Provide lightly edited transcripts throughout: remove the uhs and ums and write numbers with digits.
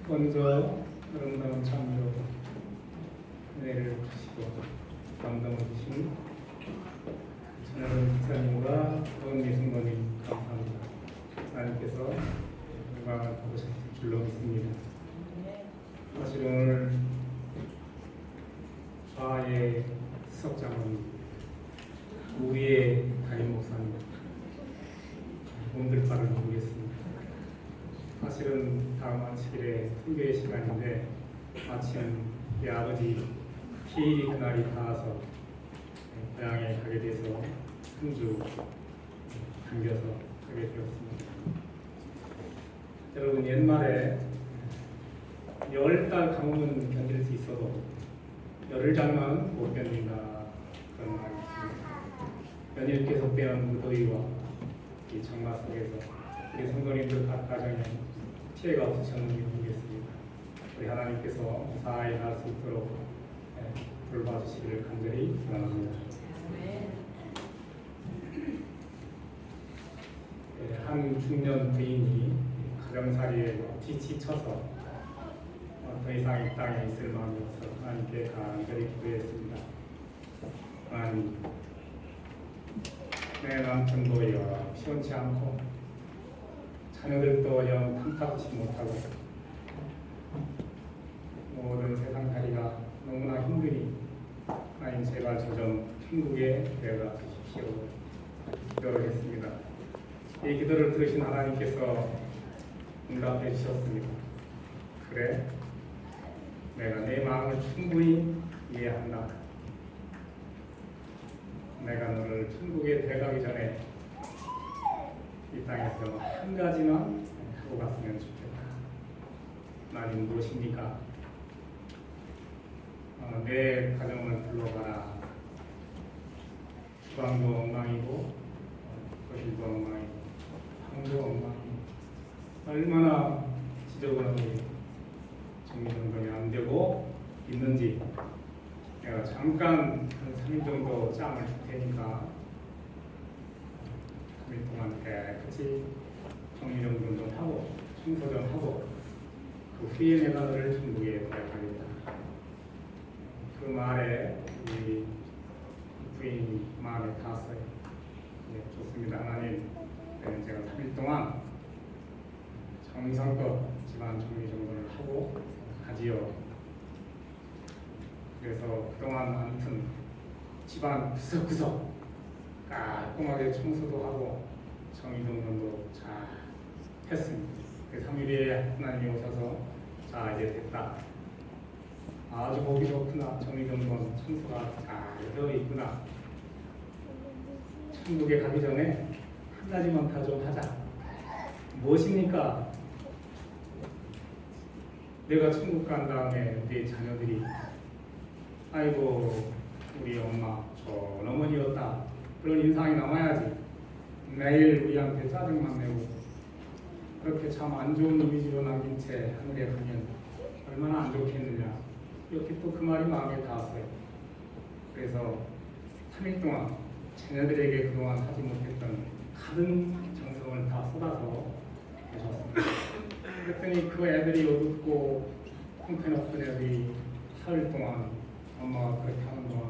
먼저 아름다운 찬미로 은혜를 주시고 감동을 주신 전하는 목사님과 박은미 성도님 감사합니다. 하나님께서 영광을 받으실 줄로 믿습니다. 사실 오늘 좌의 수석장은 우리의 담임 목사입니다. 몸들 바를 모르겠습니다. 사실은 다음 안식일에 설교의 시간인데 마침 내 아버지 기일이 그날이 닿아서 고향에 가게 돼서 3주 당겨서 가게 되었습니다. 여러분, 옛말에 10달 가뭄은 견딜 수 있어도 열흘장만 못 견딘다, 그런 말이 있습니다. 연일 계속되는 무더위와 이 장마 속에서 우리 성도님들 각 가정에 피해가 없으셨는지 모르겠습니다. 우리 하나님께서 무사히 날 수 있도록 돌봐주시기를 간절히 기원합니다. 한 중년 부인이 가정살이에 지쳐서 더 이상 이 땅에 있을 마음이 없어 하나님께 간절히 기도했습니다. 하나님, 내 남편도 영 시원치 않고 자녀들도 영 탐탁치 못하고 모든 세상살이가 너무나 힘드니 하나님, 제발 저 좀 천국에 데려다 주십시오. 기도를 했습니다. 이 기도를 들으신 하나님께서 응답해 주셨습니다. 그래, 내가 내 마음을 충분히 이해한다. 내가 너를 천국에 데려가기 전에 이 땅에서 한 가지만 하고 갔으면 좋겠다. 하나님, 무엇입니까? 내 가정을 불러가라. 주방도 엉망이고 거실도 엉망이고 방도 엉망이고 얼마나 지저분하게 정리정돈이 안 되고 있는지 내가 잠깐 한 3일 정도 짬을 줄 테니까 3일 동안 깨끗이 정리정돈 좀 하고 청소 좀 하고 그 후에 내가 너를 천국에 데려가겠다. 그 말에 우리 부인이 마음에 닿았어요. 네, 좋습니다. 하나님, 제가 3일 동안 정성껏 집안 정리정돈을 하고 가지요. 그래서 그동안 아무튼 집안 구석구석 깔끔하게 청소도 하고 정리정돈도 잘 했습니다. 그 3일에 하나님이 오셔서 자, 이제 됐다. 아주 보기 좋구나. 정리정돈 청소가 잘 되어 있구나. 천국에 가기 전에 한 가지만 더 좀 하자. 무엇입니까? 내가 천국 간 다음에 내 자녀들이 아이고 우리 엄마 좋은 어머니였다, 그런 인상이 남아야지. 매일 우리한테 짜증만 내고 그렇게 참 안 좋은 이미지로 남긴 채 하늘에 가면 얼마나 안 좋겠느냐, 이렇게 또 그 말이 마음에 닿았어요. 그래서 3일 동안 자녀들에게 그동안 하지 못했던 가든 정성을 다 쏟아서 해줬습니다. 그랬더니 그 애들이 어둡고 형편없던 애들이 사흘 동안 엄마가 그렇게 하는 동안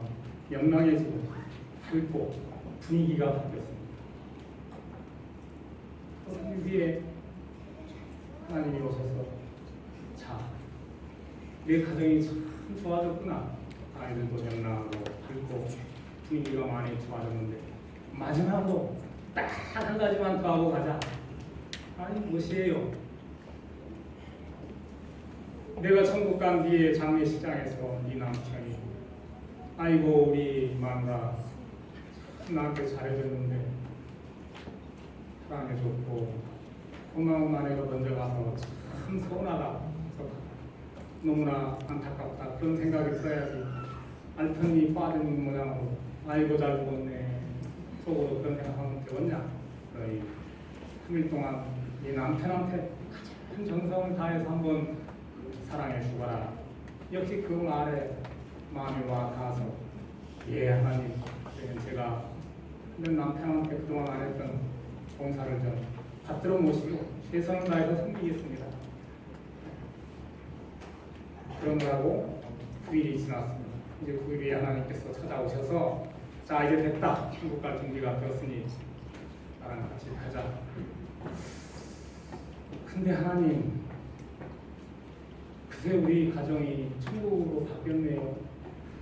영랑해지고 밝고 분위기가 바뀌었습니다. 또 3일 뒤에 하나님이 오셔서 자, 내 가정이 참 좋아졌구나. 아이들도 영랑하고 밝고 분위기가 많이 좋아졌는데 마지막으로 딱 한 가지만 더 하고 가자. 아니, 무엇이에요? 내가 천국 간 뒤에 장례식장에서 네 남편이 아이고 우리 마누라 나한테 잘해줬는데 사랑해줬고 고마운 아내가 먼저 가서 참 서운하다, 너무나 안타깝다, 그런 생각이 들어야지. 알턴이 빠진 모양으로 아이고 잘 죽었네 속으로 그런 생각하면 되겠냐. 거의 3일 동안 네 남편한테 가장 정성을 다해서 한번 사랑해 주거라. 역시 그 말에 마음이 와 닿아서 예, 하나님, 제가 내 남편한테 그동안 안 했던 봉사를 좀 받들어 모시고 최선을 다해서 섬기겠습니다. 그러느라고 9일이 지났습니다. 이제 9일에 하나님께서 찾아오셔서 자 이제 됐다. 천국 갈 준비가 되었으니 나랑 같이 가자. 근데 하나님 그새 우리 가정이 천국으로 바뀌었네요.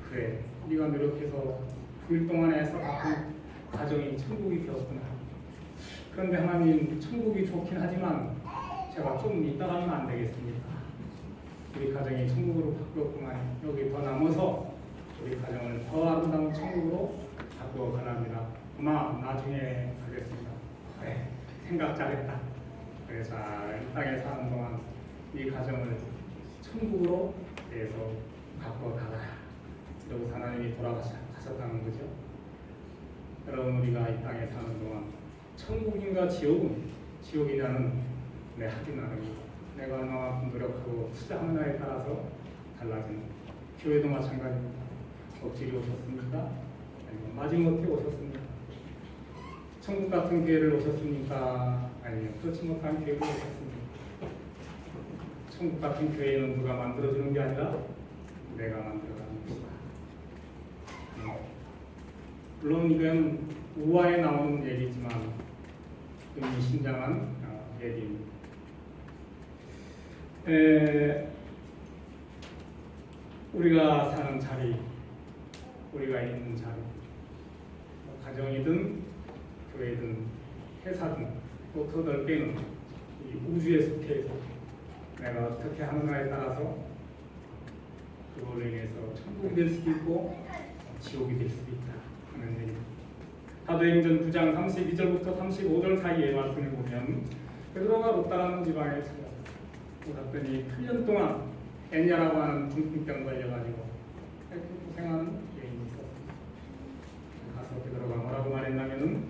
그래 우리가 노력해서 9일 동안에 쌓았던 가정이 천국이 되었구나. 그런데 하나님 천국이 좋긴 하지만 제가 좀 이따 가면 안 되겠습니까? 우리 가정이 천국으로 바뀌었구만. 여기 더 남아서 우리 가정을 더 아름다운 천국으로 바꾸어 가랍니다. 엄마 나중에 가겠습니다. 그래 생각 잘했다. 그래 이 땅에 사는 동안 이 가정을 천국으로 해서 바꾸어 가라. 그리고 하나님이 돌아가셨다는 거죠. 여러분 우리가 이 땅에 사는 동안 천국인가 지옥이냐는 내 하기 나름이고 내가 얼마만큼 노력하고 투자하느냐에 따라서 달라지는. 교회도 마찬가지입니다. 억지로 오셨습니까? 아니면 마지못해 오셨습니까? 천국 같은 교회를 오셨습니까? 아니면 그렇지 못한 교회를 오셨습니까? 천국 같은 교회는 누가 만들어주는 게 아니라 내가 만들어가는 것이다. 물론 이건 우화에 나오는 얘기지만 의미심장한 얘기입니다. 우리가 사는 자리, 우리가 있는 자리, 가정이든 교회든 회사든 또 더 넓게는 이 우주의 숲에서 내가 어떻게 하느냐에 따라서 그걸로 인해서 천국이 될 수도 있고 지옥이 될 수도 있다 하는 얘기입니다. 사도행전 9장 32절부터 35절 사이의 말씀을 보면 베드로가 롯다라는 지방에 찾아갔어요. 갔더니 8년 동안 엔야라고 하는 중풍병 걸려가지고 고생하는 여인이 있었습니다. 가서 베드로가 뭐라고 말했냐면은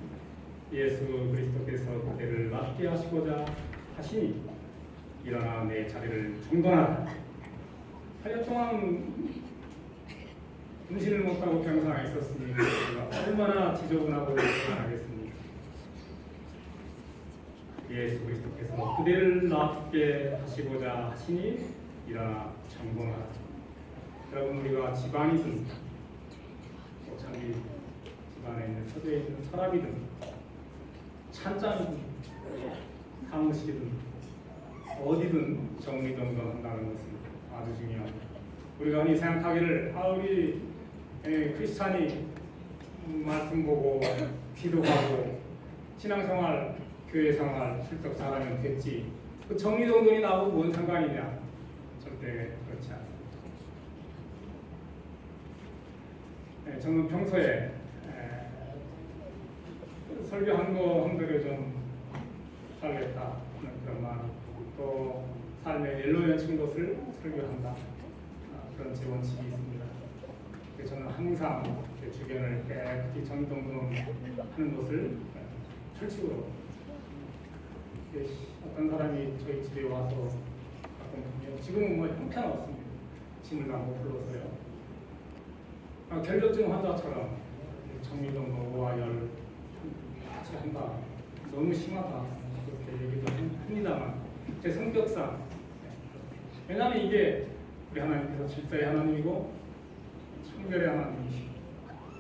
예수 그리스도께서 그대를 낫게 하시고자 하시니 일어나 내 자리를 중단하라. 8년 동안 음식을 못하고 병상에 있었으니 우리가 얼마나 지저분하고 불안하겠습니까? 예수 그리스도께서 그대를 낫게 하시고자 하시니 일어나 정돈하라. 여러분 우리가 집안이든 자기 집안에 있는 서재에 있는 서랍이든 찬장이든 사무실이든 어디든 정리정돈한다는 것은 아주 중요합니다. 우리가 흔히 생각하기를 우리 크리스찬이 말씀 보고 기도하고 신앙생활, 교회생활 실적 잘하면 됐지. 그 정리정돈이 나하고 뭔 상관이냐? 절대 그렇지 않습니다. 저는 평소에 설교한 거 한대로 좀 살겠다 그런 마음, 또 삶의 옐로연친 것을 설교한다 그런 제 원칙이 있습니다. 저는 항상 제 주변을 깨끗이 정리정돈하는 것을 철칙으로. 어떤 사람이 저희 집에 와서 가끔 보면 지금은 뭐 형편없습니다. 짐을 다 못 불러서요. 결벽증 환자처럼 정리정돈 오하열 같이 한다. 너무 심하다. 그렇게 얘기도 합니다만 제 성격상 왜냐하면 이게 우리 하나님께서 질서의 하나님이고 청결의 하나님이시고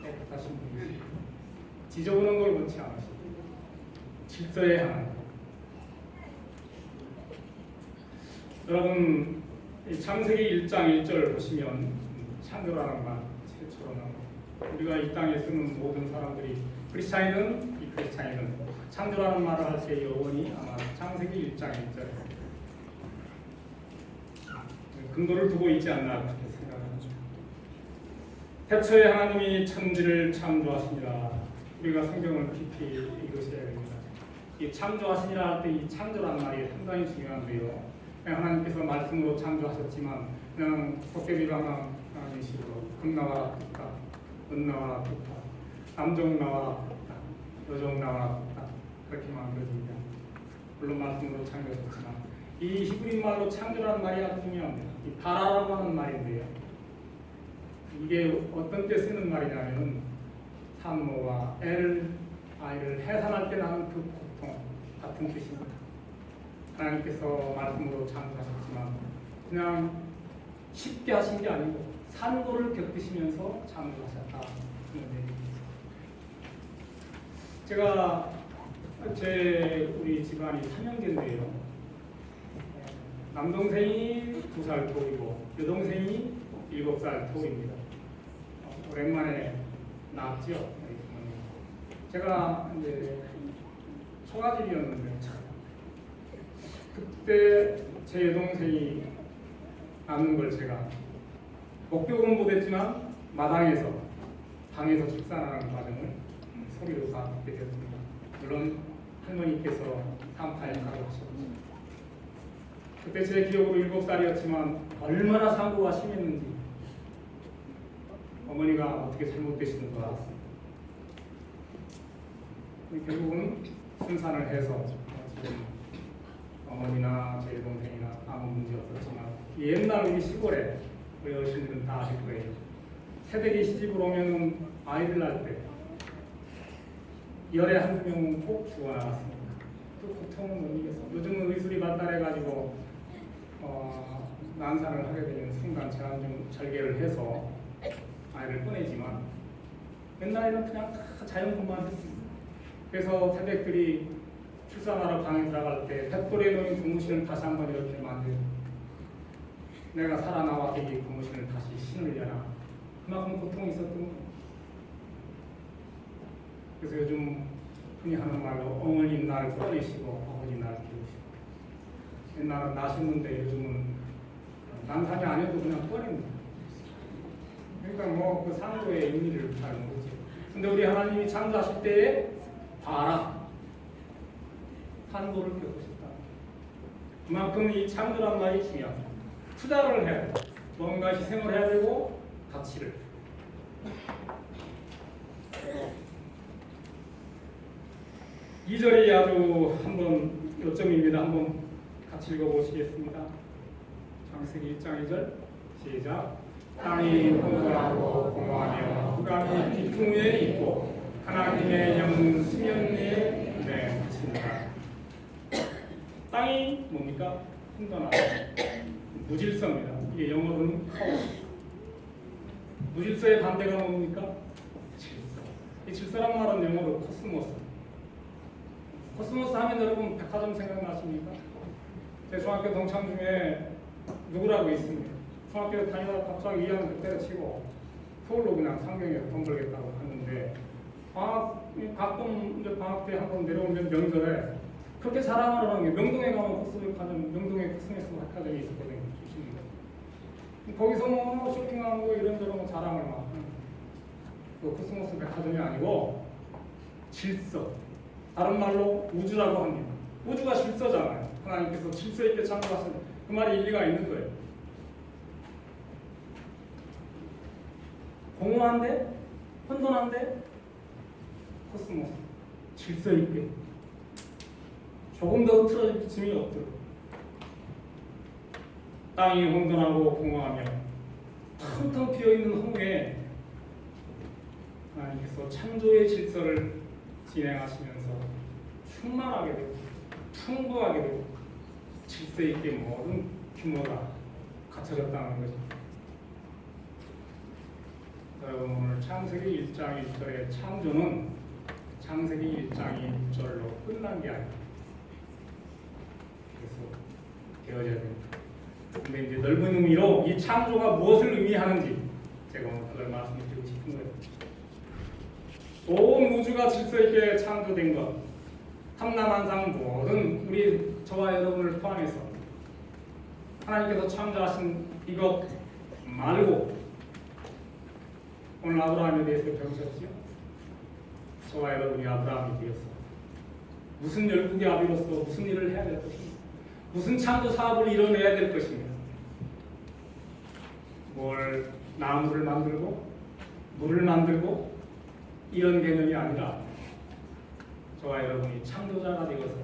깨끗하신 분이시고 지저분한 걸 원치 않으시고 질서의 하나님. 여러분 창세기 1장 1절 보시면 창조라는 말 최초로 나옵니다. 우리가 이 땅에 쓰는 모든 사람들이 크리스찬이든 비크리스찬이든 창조라는 말을 할 때 여원이 아마 창세기 1장 1절 근거를 두고 있지 않나 그렇게 생각합니다. 태초에 하나님이 천지를 창조하시니라. 우리가 성경을 깊이 읽으셔야 됩니다. 이 창조하시니라 할 때 이 창조라는 말이 상당히 중요한데요. 하나님께서 말씀으로 창조하셨지만 그냥 도깨비방망 하는 식으로 금 나와라 뜯다, 은 나와라 뜯다, 남종 나와라 뜯다, 여종 나와라 뜯다 그렇게 만들어집니다. 물론 말씀으로 창조하셨지만 이 히브리 말로 창조라는 말이 아주 중요합니다. 이 바라라고 하는 말인데요. 이게 어떤 때 쓰는 말이냐면 산모와 아이를 해산할 때 나는 그 고통 같은 뜻입니다. 하나님께서 말씀으로 창조하셨지만 그냥 쉽게 하신 게 아니고 산고를 겪으시면서 창조하셨다. 제가 우리 집안이 3형제인데요. 남동생이 2살 터이고 여동생이 7살 터입니다. 오랜만에 낳았죠. 제가 이제 초가집이었는데 그때 제 여동생이 낳는 걸 제가 목격은 못했지만 마당에서 방에서 출산하는 과정을 소리로 다 듣게 되었습니다. 물론 할머니께서 산파에 가르치셨죠. 그때 제 기억으로 7살이었지만 얼마나 상고가 심했는지 어머니가 어떻게 잘못되시는 걸 알았습니다. 결국은 순산을 해서 지금 어머니나 제 동생이나 아무 문제 없었지만 옛날 우리 시골에 우리 어르신들은 다 아실 거예요. 새댁이 시집을 오면은 아이를 낳을 때 열에 한두 명은 꼭 죽어나갔습니다. 그 고통은 못 이겨서 요즘은 의술이 발달해가지고 난산을 하게 되는 순간 제한종 절개를 해서 아이를 꺼내지만 옛날에는 그냥 다 자연분만 했습니다. 그래서 새댁들이 출산하러 방에 들어갈 때 뱃돌에 놓인 고무신을 다시 한번 이렇게 만들고 내가 살아나와 이 고무신을 다시 신으려나 그만큼 고통이 있었던 거예요. 그래서 요즘 흔히 하는 말로 어머님 날 꺼내시고 아버지 날 키우시고 옛날은 나셨는데 요즘은 난산이 아니어도 그냥 꺼냅니다. 그러니까 뭐 그 상도의 의미를 잘 모르죠. 근데 우리 하나님이 창조하실 때에 봐라 산고를 겪으셨다. 그만큼 이 창조란 말이 중요합니다. 투자를 해야 돼. 뭔가 희생을 해야 되고 가치를. 이 절이 아주 한번 요점입니다. 한번 같이 읽어보시겠습니다. 창세기 1장 2절 시작. 땅이 혼돈하고 공허하며 흑암이 깊은 위에 있고 하나님의 영은 수면 위에 그친다. 땅이 뭡니까? 혼돈하고 무질서입니다. 이게 영어로는 카오스. 무질서의 반대가 뭡니까? 질서. 이 질서란 말은 영어로 코스모스. 코스모스 하면 여러분 백화점 생각나십니까? 제 중학교 동창 중에 누구라고 있습니다. 중학교 다니다가 갑자기 2학년 그때를 치고 서울로 그냥 상경에서 돈 벌겠다고 하는데 가끔 이제 방학 때 한번 내려오면 명절에 그렇게 자랑을 하는 게 명동에 가면 코스백화점, 명동에 코스모스 백화점이 있었거든요. 거기서 뭐 쇼핑하고 이런저런 자랑을 막 그 코스모스 백화점이 아니고 질서. 다른 말로 우주라고 합니다. 우주가 질서잖아요. 하나님께서 질서 있게 창조하신 그 말이 일리가 있는 거예요. 공허한데 혼돈한데 코스모스 질서 있게 조금 더 흐트러질 틈이 없도록 땅이 혼돈하고 공허하며 텅텅 비어있는 허무에 하나님께서 창조의 질서를 진행하시면서 충만하게 되고 풍부하게 되고 질서 있게 모든 규모가 갖춰졌다는 거죠. 여러분 오늘 창세기 1장 1절의 창조는 창세기 1장 1절로 끝난 게 아니에요. 그래서 되어져야 됩니다. 근데 이제 넓은 의미로 이 창조가 무엇을 의미하는지 제가 오늘 그걸 말씀드리고 싶은 거예요. 온 우주가 질서 있게 창조된 것, 삼라만상 모든 우리 저와 여러분을 포함해서 하나님께서 창조하신 이것 말고 오늘 아브라함에 대해서 배우셨지요? 저와 여러분이 아브라함이 되어서 무슨 열국의 아비로서 무슨 일을 해야 될 것입니다. 무슨 창조 사업을 이뤄내야 될 것입니다. 뭘 나무를 만들고 물을 만들고 이런 개념이 아니라 저와 여러분이 창조자가 되어서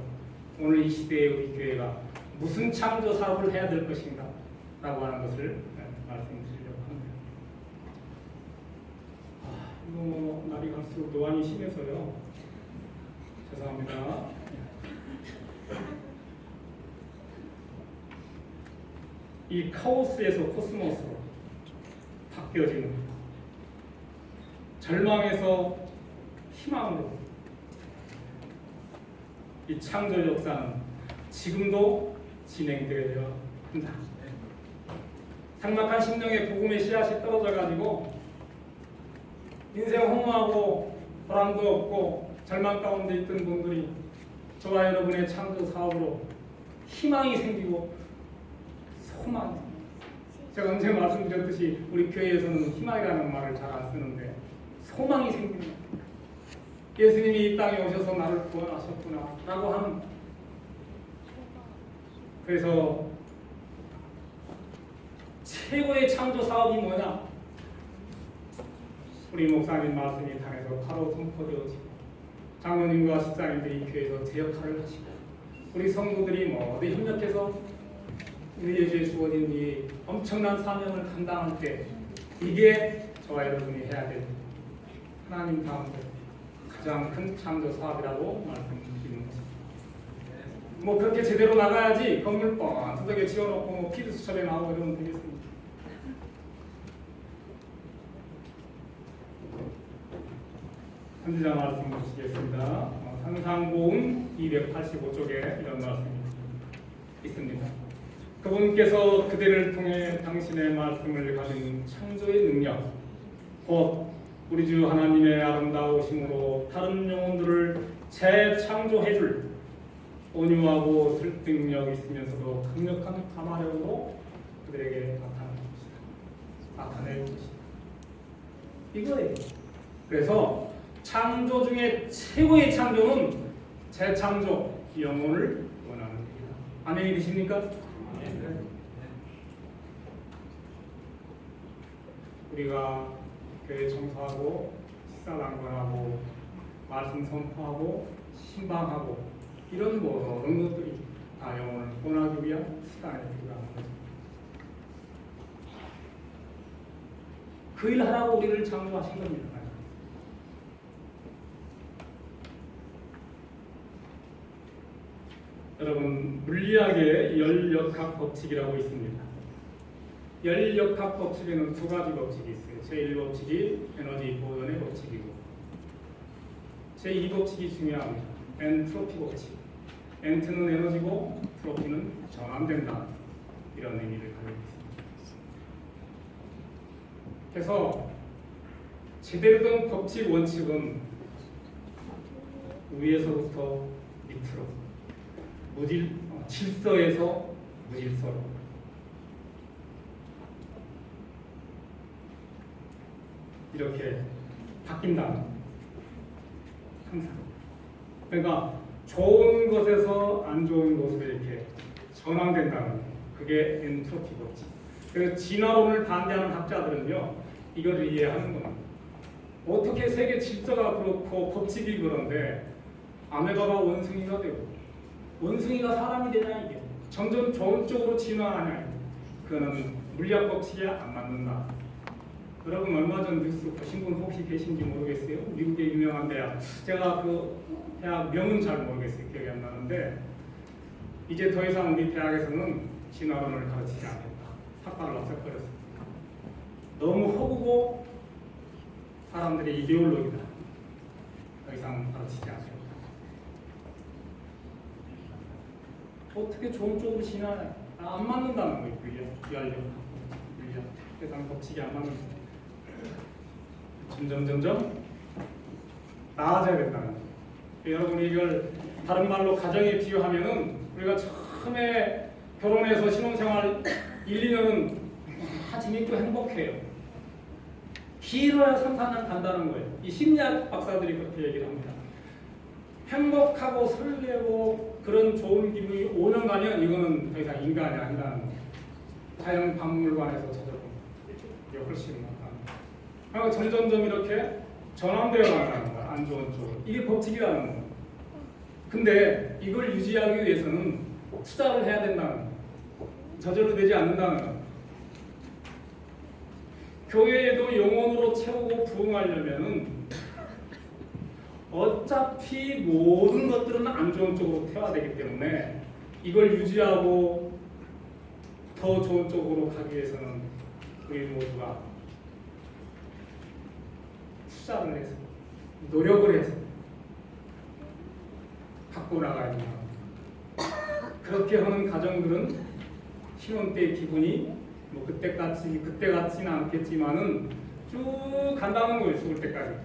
오늘 이 시대의 우리 교회가 무슨 창조 사업을 해야 될 것인가 라고 하는 것을 말씀드리려고 합니다. 이거 날이 갈수록 노안이 심해서요. 죄송합니다. 이 카오스에서 코스모스로 바뀌어지는 겁니다. 절망에서 희망으로 이 창조 역사는 지금도 진행되어야 한다. 삭막한 심령에 복음의 씨앗이 떨어져 가지고 인생 허무하고 보람도 없고 절망 가운데 있던 분들이 저와 여러분의 창조 사업으로 희망이 생기고 소망이 생깁니다. 제가 언제 말씀드렸듯이 우리 교회에서는 희망이라는 말을 잘 안 쓰는데 소망이 생깁니다. 예수님이 이 땅에 오셔서 나를 구원하셨구나 라고 하는, 그래서 최고의 창조 사업이 뭐냐? 우리 목사님 말씀이 당에서 바로 선포되어지고 장로님과 집사님들이 교회에서 제 역할을 하시고 우리 성도들이 모두 협력해서 우리에게 주어진 이 엄청난 사명을 감당할 때 이게 저와 여러분이 해야 될 하나님 가운데 가장 큰 창조 사업이라고 말씀드리는 것입니다. 뭐 그렇게 제대로 나가야지 건물 뻔하게 지어놓고 뭐 피드 수첩에 나오고 이러면 되겠습니다. 선지자 말씀 보시겠습니다. 산상고음 285쪽에 이런 말씀이 있습니다. 그분께서 그대를 통해 당신의 말씀을 가진 창조의 능력, 곧 우리 주 하나님의 아름다우심으로 다른 영혼들을 재창조해줄 온유하고 설득력 있으면서도 강력한 감화력으로 그들에게 나타낼 것이다. 이거예요. 그래서 창조 중에 최고의 창조는 재창조, 영혼을 원하는 일이다. 아멘이 되십니까? 우리가 교회 청소하고 식사당번하고 말씀 선포하고 신방하고 이런 모든 것들이 다 영혼을 구원하기 위한 시간에 필요한 거죠. 그 일 하라고 우리를 창조하신 겁니다. 여러분, 물리학에 열역학 법칙이라고 있습니다. 열역학 법칙에는 두 가지 법칙이 있어요. 제1법칙이 에너지 보존의 법칙이고 제2법칙이 중요합니다. 엔트로피 법칙. 엔트는 에너지고 트로피는 전환된다. 이런 의미를 가지고 있습니다. 그래서 제대로 된 법칙 원칙은 위에서부터 밑으로 질서에서 무질서로 이렇게 바뀐다. 항상. 그러니까 좋은 것에서 안 좋은 것으로 이렇게 전환된다는 그게 엔트로피 법칙. 그래서 진화론을 반대하는 학자들은요 이걸 이해하는 겁니다. 어떻게 세계 질서가 그렇고 법칙이 그런데 아메바가 원숭이가 되고 원숭이가 사람이 되냐 이게 점점 좋은 쪽으로 진화하냐 그거는 물리학 법칙에 안 맞는다. 여러분 얼마 전 뉴스 보신 분 혹시 계신지 모르겠어요. 미국의 유명한 대학, 제가 그 대학 명은 잘 모르겠어요. 기억이 안 나는데 이제 더 이상 우리 대학에서는 진화론을 가르치지 않겠다. 학과를 없애버렸습니다. 너무 허구고 사람들의 이데올로기다. 더 이상 가르치지 않겠다. 어떻게 좋은 쪽으로 진화해? 안 맞는다는 거예요. 물리학. 세상 법칙이 안 맞는 거예요. 점점 나아져야 된다는 거예요. 여러분이 이걸 다른 말로 가정에 비유하면은 우리가 처음에 결혼해서 신혼생활 1, 2년은 재밌고 행복해요. 길어야 3, 4년 간다는 거예요. 이 심리학 박사들이 그렇게 얘기를 합니다. 행복하고 설레고 그런 좋은 기분이 5년 가면 이거는 더 이상 인간이 아니라는 거예요. 자연 박물관에서 찾아본 이게 훨씬 낫다. 점점점 이렇게 전환되어 나가는 거야. 안 좋은 쪽으로. 이게 법칙이라는 거예요. 근데 이걸 유지하기 위해서는 투자를 해야 된다는 거예요. 저절로 되지 않는다는 거예요. 교회에도 영혼으로 채우고 부흥하려면은 어차피 모든 것들은 안 좋은 쪽으로 태화되기 때문에 이걸 유지하고 더 좋은 쪽으로 가기 위해서는 우리 모두가 투자를 해서 노력을 해서 갖고 나가야 됩니다. 그렇게 하는 가정들은 신혼 때 기분이 뭐 그때 같지는 않겠지만은 쭉 간다는 거예요. 죽을 때까지.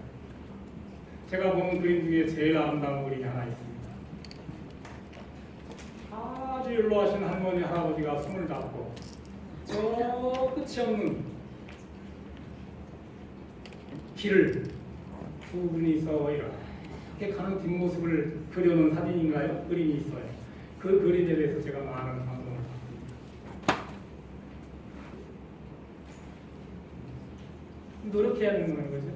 제가 보는 그림 중에 제일 아름다운 그림이 하나 있습니다. 아주 연로하신 할머니 할아버지가 손을 잡고 저 끝이 없는 길을 두 분이서 이렇게 가는 뒷모습을 그려놓은 사진인가요? 그림이 있어요. 그 그림에 대해서 제가 많은 감동을 받습니다. 노력해야 되는 거죠.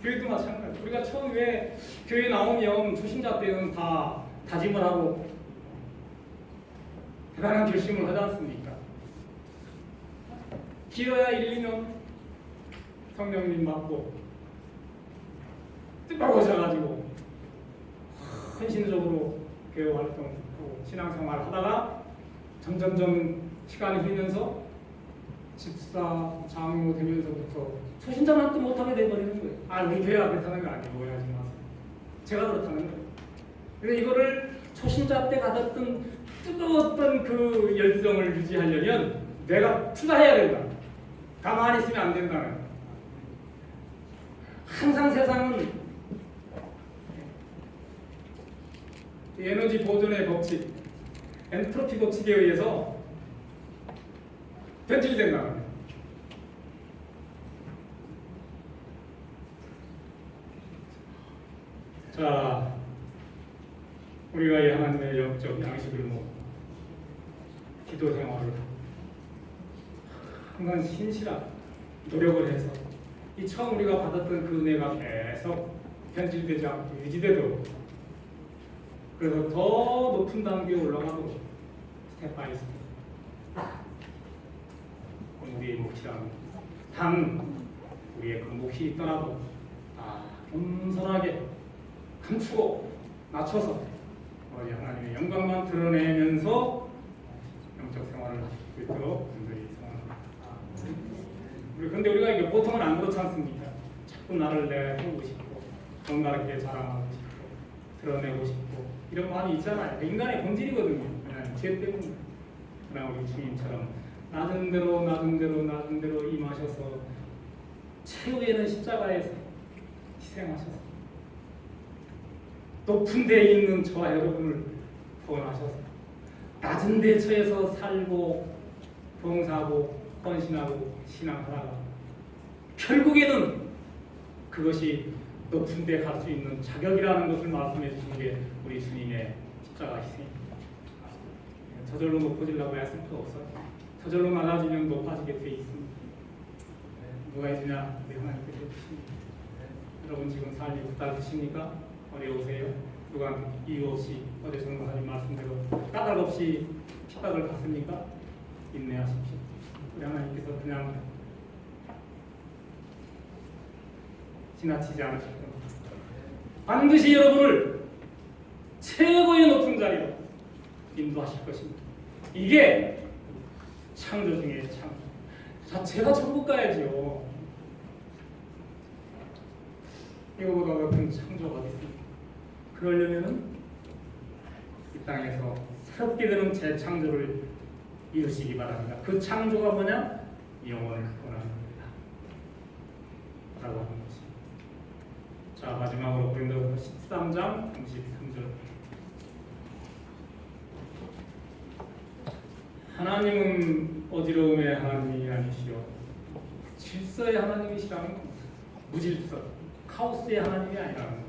교회도 마찬가지. 우리가 처음 왜 교회 나오면 초신자 때는 다 다짐을 하고 대단한 결심을 하지 않습니까? 길어야 1, 2년 성령님 받고 뜨거워져가지고 헌신적으로 교회 활동하고 신앙생활 하다가 점점점 시간이 흐르면서 집사, 장로 되면서부터 초신자만 또 못하게 돼버리는 거예요. 아, 우리 교회 앞에 타는 거 아니에요. 오해하지 마세요. 제가 그렇다는 거예요. 근데 이거를 초신자 때 가졌던 뜨거웠던 그 열정을 유지하려면 내가 투자해야 된다. 가만히 있으면 안 된다는 거예요. 항상 세상은 에너지 보존의 법칙, 엔트로피 법칙에 의해서 변질이 된다는 거예요. 자, 우리가 이 하나님의 영적 양식을 먹고 기도 생활을 항상 신실한 노력을 해서 이 처음 우리가 받았던 그 은혜가 계속 변질되지 않고 유지되도록, 그래서 더 높은 단계에 올라가도록 스텝 바이 스텝 우리의 몫이라는 단 우리의 그 몫이 있더라도 겸손하게 감추고 낮춰서 우리 하나님의 영광만 드러내면서 영적 생활을 할 수 있도록 분들이 소원합니다. 그런데 우리가 이게 보통은 안 그렇지 않습니까? 자꾸 나를 내보고 싶고 정나게 자랑하고 싶고 드러내고 싶고 이런 마음이 있잖아요. 인간의 본질이거든요. 그냥 죄 때문에. 그러나 우리 주님처럼 낮은 대로 임하셔서 최후에는 십자가에서 희생하셔서 높은 데에 있는 저와 여러분을 구원하셔서 낮은 데처에서 살고 봉사하고 헌신하고 신앙하다가 결국에는 그것이 높은 데 갈 수 있는 자격이라는 것을 말씀해 주신 게 우리 주님의 십자가 희생입니다. 저절로 높아지려고 애쓸 필요 없어요. 저절로 낮아지면 높아지게 돼 있습니다. 누가 해주냐? 우리 하나님께서 해주십니다. 여러분 지금 삶이 부탁하십니까? 어려우세요? 누가 이유 없이 어제 전도사님 말씀대로 까닭 없이 핍박을 받습니까? 인내하십시오. 우리 하나님께서 그냥 지나치지 않으실 겁니다. 반드시 여러분을 최고의 높은 자리로 인도하실 것입니다. 이게 창조 중에 창조. 자, 제가 천국 가야지요. 이거보다 높은 창조가 어디 있습니까? 그러려면은 이 땅에서 새롭게 되는 재창조를 이루시기 바랍니다. 그 창조가 뭐냐? 영혼을 구원하는 겁니다. 라고 하는 것입니다. 자, 마지막으로 고린도후서 13장 33절. 하나님은 어지러움의 하나님이 아니시오. 질서의 하나님이시라는 겁니다. 무질서, 카오스의 하나님이 아니라는 겁니다.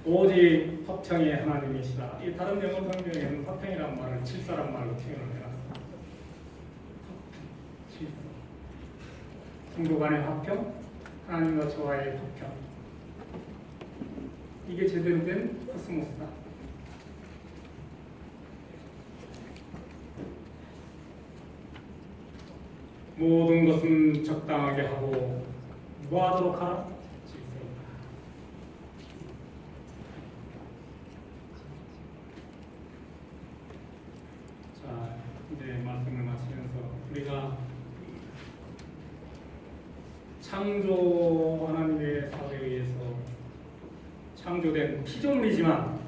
오직 화평의 하나님이시다. 이 다른 영어 성경에는 화평이란 말을 질서란 말로 표현을 해놨습니다. 질서. 성도 간의 화평, 하나님과 저와의 화평. 이게 제대로 된 코스모스다. 모든 것은 적당하게 하고 무하도록 하라. 자, 말씀을 마치면서 우리가 창조 하나님의 사업에 의해서 창조된 피조물이지만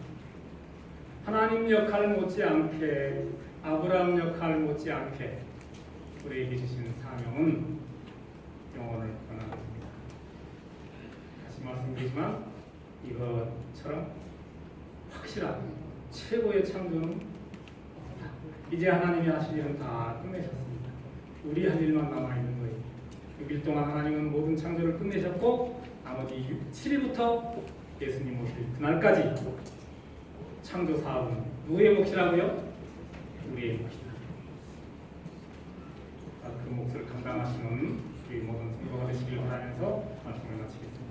하나님 역할 못지않게 아브라함 역할 못지않게 우리에게 주신 사명은 영원을 권합니다. 다시 말씀드리지만 이것처럼 확실한 최고의 창조는 없다. 이제 하나님이 하실 일은 다 끝내셨습니다. 우리 할 일만 남아있는 거예요. 6일 동안 하나님은 모든 창조를 끝내셨고 나머지 7일부터 예수님 오실 그날까지 창조 사업은 누구의 몫이라고요? 우리의 몫이다. 그 몫을 감당하시는 우리 모든 성도가 되시길 바라면서 말씀을 마치겠습니다.